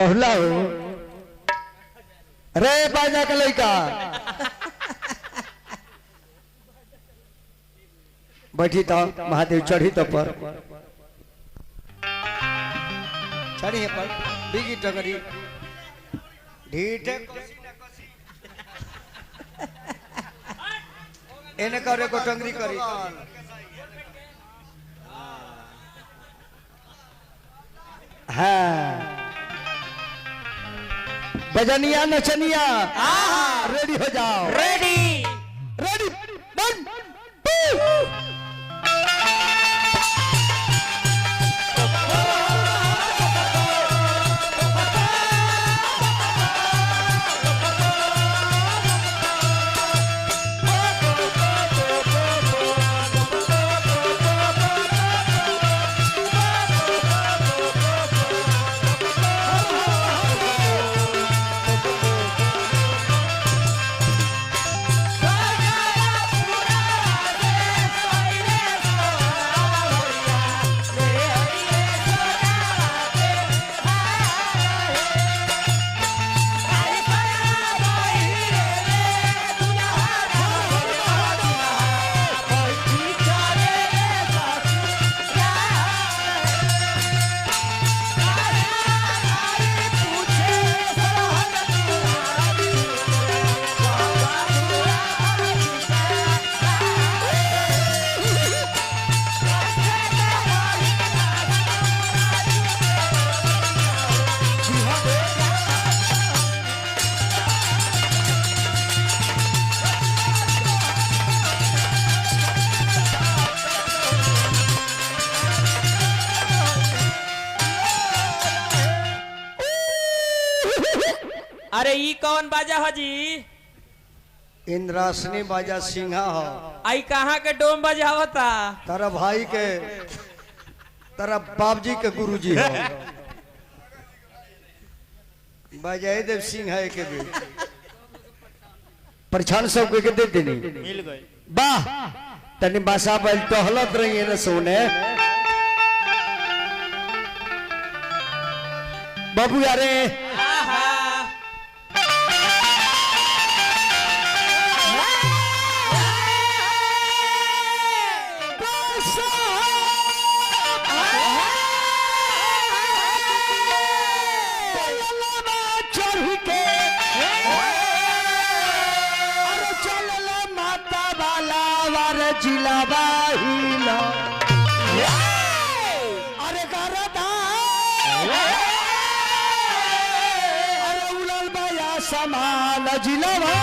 पहला हो रे बाजा का लड़का बैठी तो महादेव चढ़ी तो पर चढ़ी पर बिगी टगरी ढीठे एने करे को टंगरी करी हाँ बजनिया नचनिया रेडी हो जाओ रेडी रेडी वन अरे ई कौन बाजा हजी? इंद्रासनी बाजा सिंहा हो आई कहाँ के डोम बजा होता? तारा भाई के तारा बाबजी के गुरुजी हो बजाई देव सिंह है के भी परछान सब के दे देनी मिल गई वाह तनी बासा बैल टहलत रही है ना सोने बाबू यारे जिलाबाहिला अरे करदा अरे उलल बाया समान जिलाबा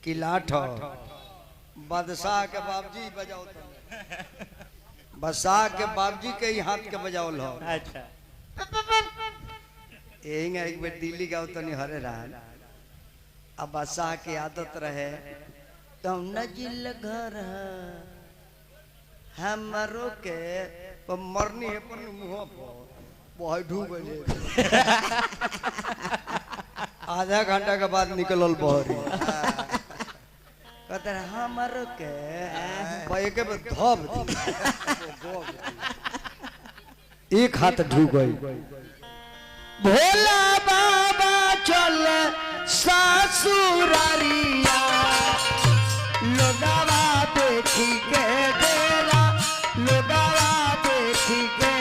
किलाट बादशाह के बाबजी बजाओ बादशाह के बाबजी के ही हाथ के बजाओ लो अच्छा यही एक बार दिल्ली गाँव तो नहीं हरे रहा अब बादशाह की आदत रहे तो नजिल घर हमारो के मरनी है पर मुँह पर बहुत ढूंढ आधा घंटा के बाद निकलल बहरी कहते हमारो के के धब एक हाथ ढूक गई भोला बाबा चल ससुरारिया लोगावा देखी के डेरा लोगावा देखी के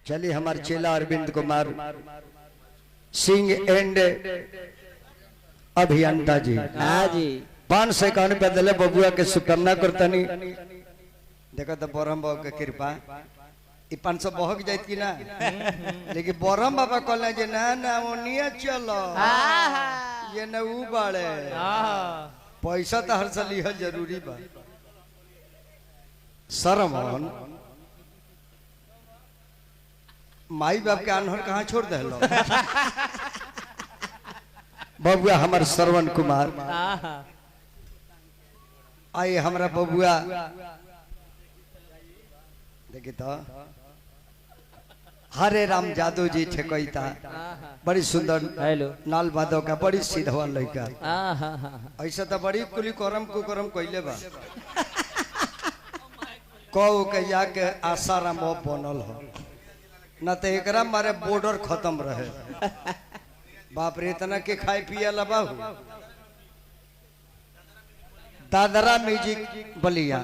चलिए हमारे चेला अरविंद कुमार सिंह एंड अभियंता जी हाँ जी 551 पे दिले बबुआ के शुभकामना करतनी देखो तो बोरम बाबू के कृपा 500 बहक जात की ना लेकिन बोरम बाबा कहले जे ना ना ओनिया चलो ये न ऊ बाड़े पैसा तो हर साल लिहल जरूरी बा सरमन माई बाप के अनहर कहाँ छोड़ दे बबुआ हमार श्रवण कुमार आइए हमारा बबुआ देखिए तो हरे राम जादव जी ठेकैता बड़ी सुंदर हेलो नाल बादव का बड़ी सीधा लड़का ऐसा तो बड़ी कुली करम कुकरम कैले बा कौ के जाके आसाराम बनल हो न तो एकरा मारे बॉर्डर खत्म रहे बाप रे इतना के खाए पिया ला बाबू दादरा म्यूजिक बलिया